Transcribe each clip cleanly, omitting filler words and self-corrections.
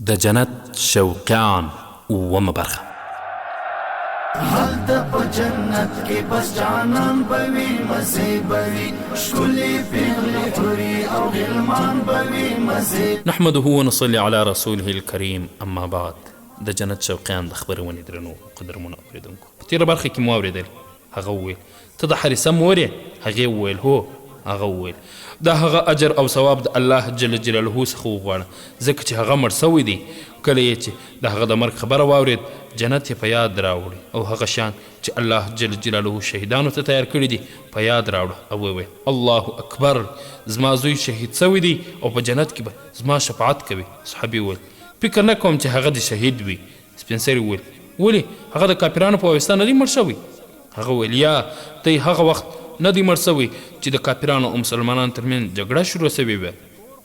د جنت شوقیان اوومه برخه. هلته په جنت کې بس جانان بوي مزه بوي ښکلي پیغلې حوري او غلمان بوي مزه. نحمده ونصلي على رسوله الكريم. اما بعد، د جنت شوقیان د خبرونې درنو قدرمنو اوریدونکو، په تېره برخه کې مو اورېدل هغه وویل ته د حارثه مور یې؟ هغې وویل هو. هغه وویل دا هغه اجر او ثواب د الله جل جلاله څخه وغواړه، ځکه چې هغه مړ سوی دی. کله یې چې د هغه د مرګ خبره واورېد، جنت یې په یاد راوړي او هغه شان چې الله جل جلاله شهیدانو ته تیار کړي دي په یاد راوړه او وویل الله اکبر، زما زوی شهید سوی دی او په جنت کې به زما شفاعت کوي. صحابي وویل فکر نه کوم چې هغه د شهید وي. سپین سري وویل ولې؟ هغه د کافرانو په واسطه نه دی مړ شوی؟ هغه وویل یا دی هغه وخت نه دی مړ سوی چې د کافرانو او مسلمانانو ترمنځ جګړه شروع سوې وه.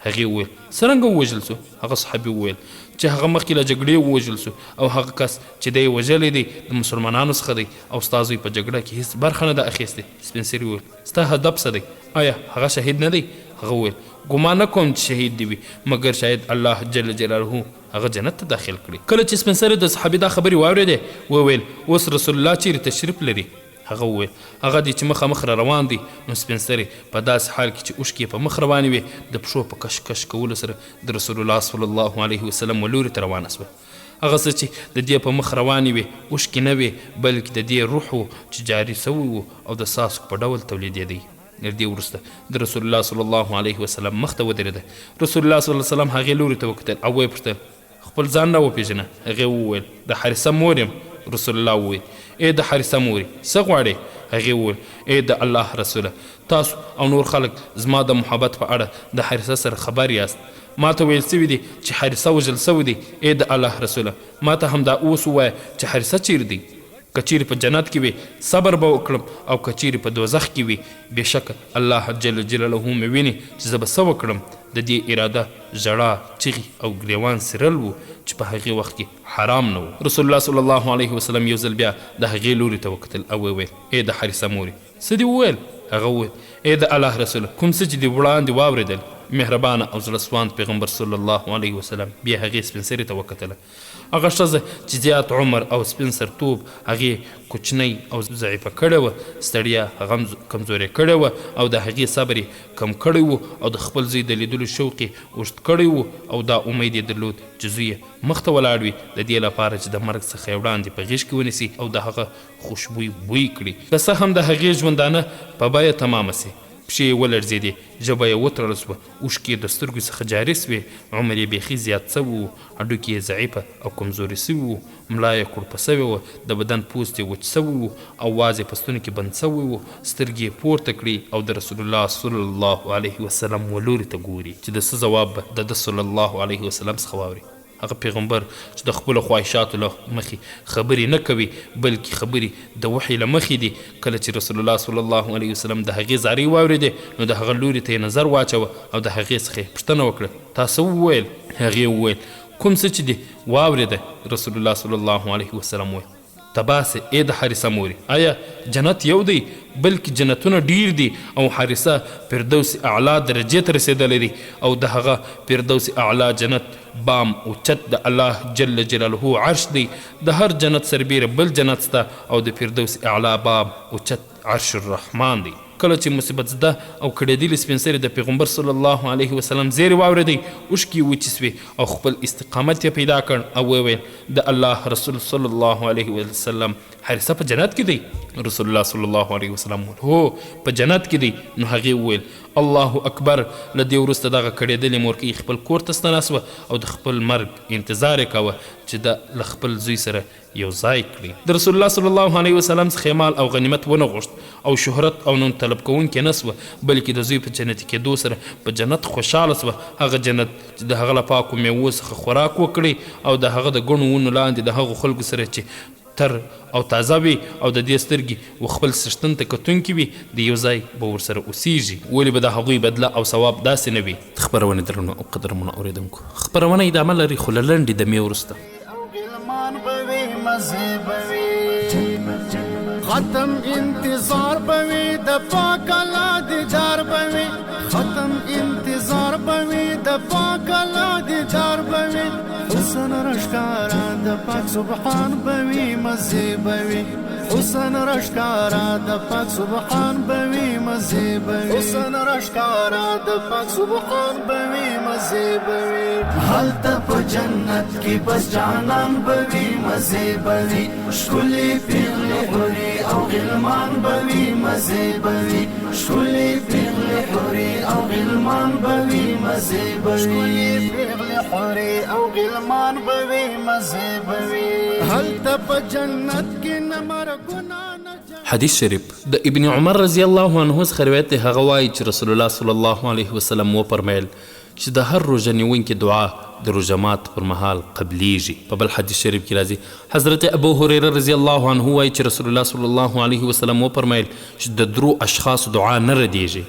هغې وویل څرنګه ووژل سو؟ هغه صحابي وویل چې هغه مخکې له جګړې ووژل سو او هغه کس چې دی وژلی دی د مسلمانانو څخه دی او ستا زوی په جګړه کې هېڅ برخه نه ده اخیستې. سپین سري وویل ستا هدف څه دی؟ آیا هغه شهید نه دی؟ هغه وویل ګمان نه کوم چې شهید دی وي، مګر شاید الله جل جلاله هغه جنت ته داخل کړي. کله چې سپین سري د صحابي دا خبرې واورېدې، وویل اوس رسول الله چیرې تشریف لري؟ هغه وویل هغه دی چې مخامخ را روان دی. نو سپین سري په داسې حال کې چې اوښکې په مخ روانې وې، د پښو په کش کش کولو سره د رسول الله صلی الله علیه وسلم ولوري ته روانه سوه. هغه څه چې د دې په مخ روانې وې اوښکې نه وې، بلکې د دې روح و چې جاري سوی و او د څاڅکو په ډول تولیدېدی. تر دې وروسته د رسول الله صلی الله علیه وسلم مخ ته ودرېده. رسول الله صلی الله علیه وسلم هغې لوري ته وکتل او ویې پوښتل خپل ځان را وپېژنه. هغې وویل د حارثه مور یم. رسول الله وویل ای د حارثه مورې څه غواړې؟ هغې وویل ای د الله رسوله، تاسو او نور خلک زما د محبت په اړه د حارثه سره خبر یاست. ما ته ویل سوي دي چې حارثه وژل سوی دی. ای د الله رسوله، ما ته همدا اوس ووایه چې حارثه چیرې دی؟ که چیرې په جنت کې وي صبر به وکړم، او که چیرې په دوزخ کې وي بېشکه الله جل جلاله مې ویني چې زه به څه وکړم. د دې اراده ژړا، چغې او ګریوان سیرل و چې په هغې وخت کې حرام نه و. رسول الله صلی الله علیه وسلم یو ځل بیا د هغې لوري ته وکتل او وویل ای د حارثه مورې څه دې وویل؟ هغه وویل ای د الله رسوله، کوم څه چې دې وړاندې واورېدل. مهربانه او زړه سواند پیغمبر صلی الله علیه وسلم بیا هغې سپین سري ته وکتله. هغه ښځه چې زیات عمر او سپین سرتوب هغې کوچنۍ او ضعیفه کړې وه، ستړیا هغه کمزورې کړې وه او د هغې صبر یې کم کړی و او د خپل زوی د لیدلو شوق یې اوږد کړی و او دا امید یې درلود چې زوی یې مخ ته ولاړ وي د دې لپاره چې د مرګ څخه یې وړاندې په غېږ کې ونیسي او د هغه خوشبوی بوی کړي. که څه هم د هغې ژوندانه په بیه تمامه سي. پښې یې ولړزېدې، ژبه یې وتړل سوه، اوښکې یې د سترګو څخه جاري سوې، عمر یې بیخي زیات سوی و، هډوکي یې ضعیفه او کمزوري سوي وو، ملا یې کړپه سوې وه، د بدن پوست یې وچ سوی و، اواز یې په ستوني کې بند سوی و، سترګې یې پورته کړي او د رسول الله صلی الله علیه وسلم ولوري ته ګوري چې د څه ځواب به د ده صلی الله علیه وسلم څخه واوري. هغه پیغمبر چې د خپلو خواهشاتو له مخې خبرې نه کوي، بلکې خبرې د وحي له مخې دي. کله چې رسول الله صلی الله علیه وسلم د هغې زارۍ واورېدې، نو د هغه لوري ته یې نظر واچوه او د هغې څخه یې پوښتنه وکړه تا څه وویل؟ هغې وویل کوم څه چې دې واورېده؟ رسول الله صلی الله علیه وسلم وویل تباسه ای د حارثه مورې، آیا جنت یو دی؟ بلکې جنتونه ډیر دي او حارثه فردوس اعلی درجې ته رسېدلی دی او د هغه فردوس اعلی جنت بام اوچت د الله جل جلاله عرش دی. د هر جنت سربیره بل جنت سته او د فردوس اعلی بام اوچت عرش الرحمن دی. کله چې مصیبت زده او کړېدلي سپین سري د پیغمبر صلی الله علیه وسلم زیرې واورېدی، اوښکې وچې سوې او خپل استقامت یې پیدا کړ او وویل د الله رسول صلی الله علیه وسلم حارثه په جنت کې دی؟ رسول الله صلی الله علیه وسلم وویل هو په جنت کې دی. نو هغې وویل الله اکبر. له دې وروسته دغه کړېدلې مورکۍ خپل کور ته ستنه سوه او د خپل مرګ انتظار یې کوه چې د له خپل زوی سره یو ځای کړي. د رسول الله صلی الله علیه وسلم څخه مال او غنیمت ونه غوښت او شهرت او نوم طلب کوونکې نه سوه، بلکې د زوی په جنتي کېدو سره په جنت خوشحاله سوه. هغه جنت چې د هغه له پاکو میوو څخه خوراک وکړي او د هغه د ګڼو ونو لاندې د هغو خلکو سره چې تر او تازه وي او د دې سترګې و خپل څښتن ته کتونکي وي د یو ځای به ورسره اوسیږي. ولې به د هغوی بدله او ثواب داسې نه وي؟ خپرونې درنو او قدرمنو اورېدونکو، خپرونه ادامه لري خو له لنډې دمې وروسته. ختم انتظار بوي د پاک الله دیدار بوي، ختم انتظار گزار بوي د پاک الله دیدار بوي حسن رشکارا د پاک سبحان بوي مزه بوي حسن رشکارا د پاک سبحان بوي مزه بوي حسن رشکارا د پاک سبحان بوي مزه بوي حالت په جنت کې بس جانان بوي مزه بوي شکلي پیغلي حوري او غلمان بوي مزه بوي شکلي پیغلي حوري او غلمان بوي مزه بوي شکلي پیغلي حوري او غلمان بوي مزه بوي حالت په جنت کې نمر حدیث شریف د ابن عمر رضی الله عنه څخه روایت دی. هغه وایي چې رسول الله صلی الله علیه وسلم وفرمیل چې د هر روژه نیونکي دعا د روژه مات پر مهال قبلیږي. په بل حدیث شریف کې راځي حضرت ابو هریره رضی الله عنه وایي چې رسول الله صلی الله علیه وسلم وفرمیل چې د درو اشخاص دعا نه ردیږي.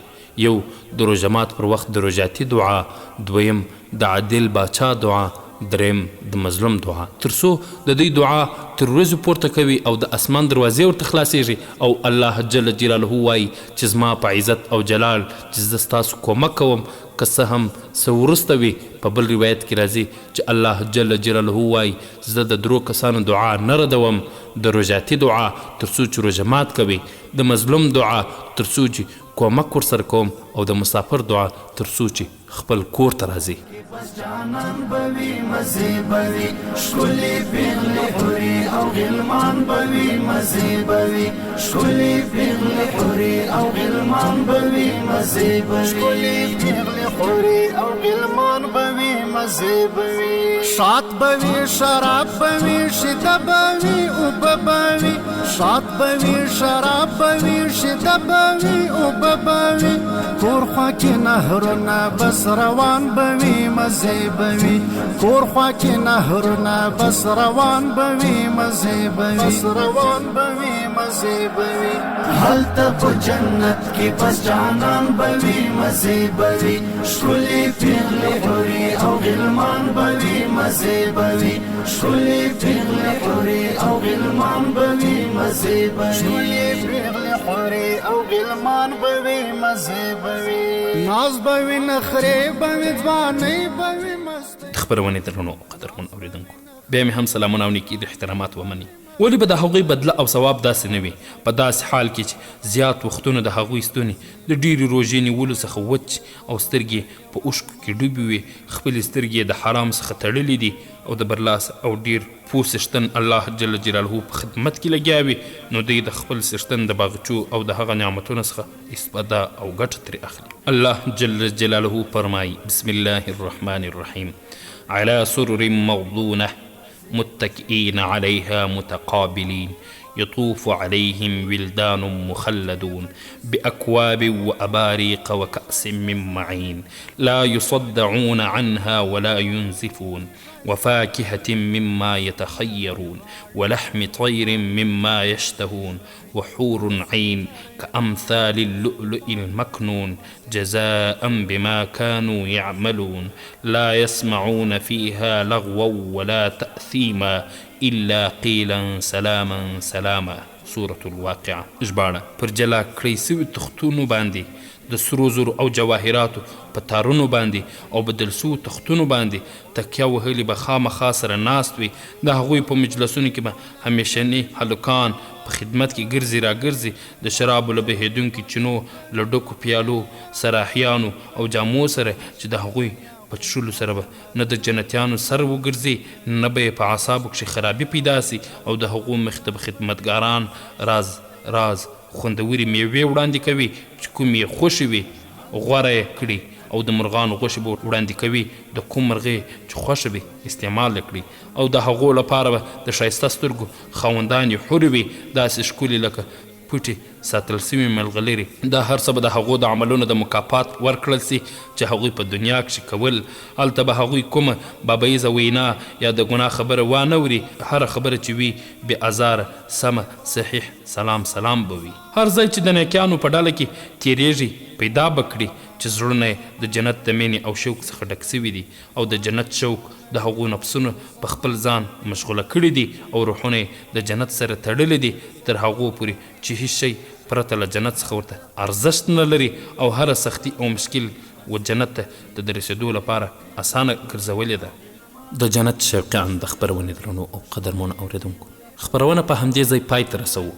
یو د روژه مات پر وخت د روژاتي دعا، دویم د عادل باچا دعا، دریم د مظلوم دعا. تر څو د دوی دعا تر ورځو پورته کوي او د اسمان دروازې ورته خلاصیږي او الله جل جلاله وایي چې زما په عزت او جلال چې زه ستاسو کومک کوم که څه هم څه وروسته وي. په بل روایت کې راځي چې الله جل جلاله وایي زه د درو کسانو دعا نه ردوم، د روژاتي دعا تر څو چې روژه مات کوي، د مظلوم دعا تر څو چې کومک ورسره کوم، او د مسافر دعا تر څو چې خپل کور ته راځي. بس جانان بوي مزه بوي شکلي پیغلي حوري او غلمان بوي مزه بوي شکلي پیغلي حوري او غلمان بوي مزه بوي شکلي پیغلي حوري او غلمان بوي مزه بوي شات بوي شراب بوي شده بوي او بوي شات بوي شراب بوي شده بوي او بوي کور خوا کې نهرونه بس روان بوي مزه بوي کور خوا کې نهرونه بس روان بوي مزه بوي بس روان بوي مزه بوي حالت په جنت کې بس جانان بوي مزه بوي شکلي پیغلي حوري او غلمان بوي مزه بوي شکلي پیغلي حوري او غلمان بوي مزه بوي شکلي پیغلي حوري او غلمان بوي مزه بوي ناز بوي نخري بوي ځواني بوي د خپرونې درنو قدرمن اوریدونکو، بیا مې هم سلامونه او نیکي د احترامات ومني. ولې به د هغوی بدله او ثواب داسې نه وي په داسې حال کې چې زیات وختونه د هغوی ستوني د ډېرې روژې نیولو څخه وچ او سترګې په اوښکو کې ډوبې وي، خپلې سترګې د حرام څخه تړلې دي او د برلاس او ډېر پوه څښتن الله جل جلاله په خدمت کې لګیا وي، نو دوی د خپل څښتن د باغچو او د هغه نعمتونو څخه استفاده او ګټه ترې اخلي. الله جل جلاله فرمایي بسم الله الرحمن الرحیم على سرر موضونة متكئين عليها متقابلين يطوف عليهم ولدان مخلدون بأكواب وأباريق وكأس من معين لا يصدعون عنها ولا ينزفون وفاكهة مما يتخيرون ولحم طير مما يشتهون وحور عين كأمثال اللؤلؤ المكنون جزاء بما كانوا يعملون لا يسمعون فيها لغوا ولا تأثيما إلا قيلا سلاما سلاما. سورة الواقعة. ژباړه پر جلا کړی سوي تختونو باندې د سرو زرو او جواهراتو په تارونو باندې او بدل سوو تختونو باندې تکیه وهلي به خامخا سره ناست وي. د هغوی په مجلسونو کې به همیشني هلکان په خدمت کې ګرځي را ګرځي د شرابو له بهېدونکي چینو له ډکو پیالو سراحیانو او جامو سره چې د هغوی په چښلو سره به نه د جنتیانو سر وګرځي نه به یې په اعصابو کښې خرابي پیدا سي او د هغو مخې ته به خدمتګاران راز راز خوندورې میوې وړاندې کوي چې کوم یې خوښې وي غوره یې کړي او د مرغانو غوښې به وړاندې کوي د کوم مرغې چې خوښه وي استعمال کړي او د هغو لپاره به د ښایسته سترګو خاوندانې حورې وي داسې ښکلې لکه پټې ساتل سوي ملغلرې. دا هر څه به د هغو د عملونو د مکافات ورکړل سي چې هغوی په دنیا کښې کول. هلته به هغوی کومه بابیزه وینا یا د ګناه خبره وانوري، هره خبره چې وي بې ازاره سمه صحیح سلام سلام به وي. هر ځای چې د نیکیانو په ډله کې تیریږي پیدا به کړي چې زړونه د جنت د مینې او شوق څخه ډک سوي دي او د جنت شوق د هغو نفسونو په خپل ځان مشغوله کړي دي او روحونه د جنت سره تړلي دي تر هغو پورې چې هیڅ شی پرته له جنت څخه ورته ارزښت نه لري او هره سختي او مشکل و جنت ته د رسېدو لپاره اسانه ګرځولې ده. د جنت شوقیان د خپرونې درنو او قدرمنو اورېدونکو، خپرونه په همدې ځای پای ته رسوو.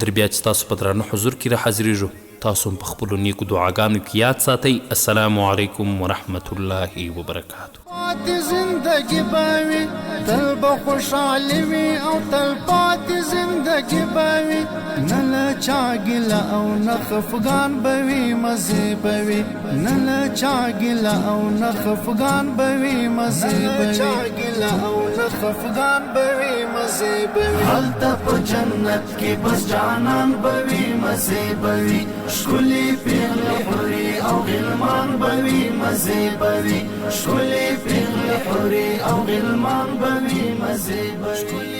در بیا چې تاسو په درانه حضور کې را حاضرېږو، تاسو هم په خپلو نیکو دعاګانو کې یاد ساتئ. السلام علیکم ورحمة الله وبرکاته. پاتې زندگی باوي تل به خوشحالي وي او تل پاتې زندگی باوي، نه له چا ګیله او نه خفګان به وي، مزې به وي نه له چا ګیله او نه خفګان به وي، مزې به وي چا ګیله او نه خفګان به وي، مزې به وي هلته په جنت کې بس جانان به وي، مزې به وي ښکلې پیغلې حورې او غلمان به وي، مزې به وي ښکلې پیغلې حورې او غلمان به وي، مزې به وي.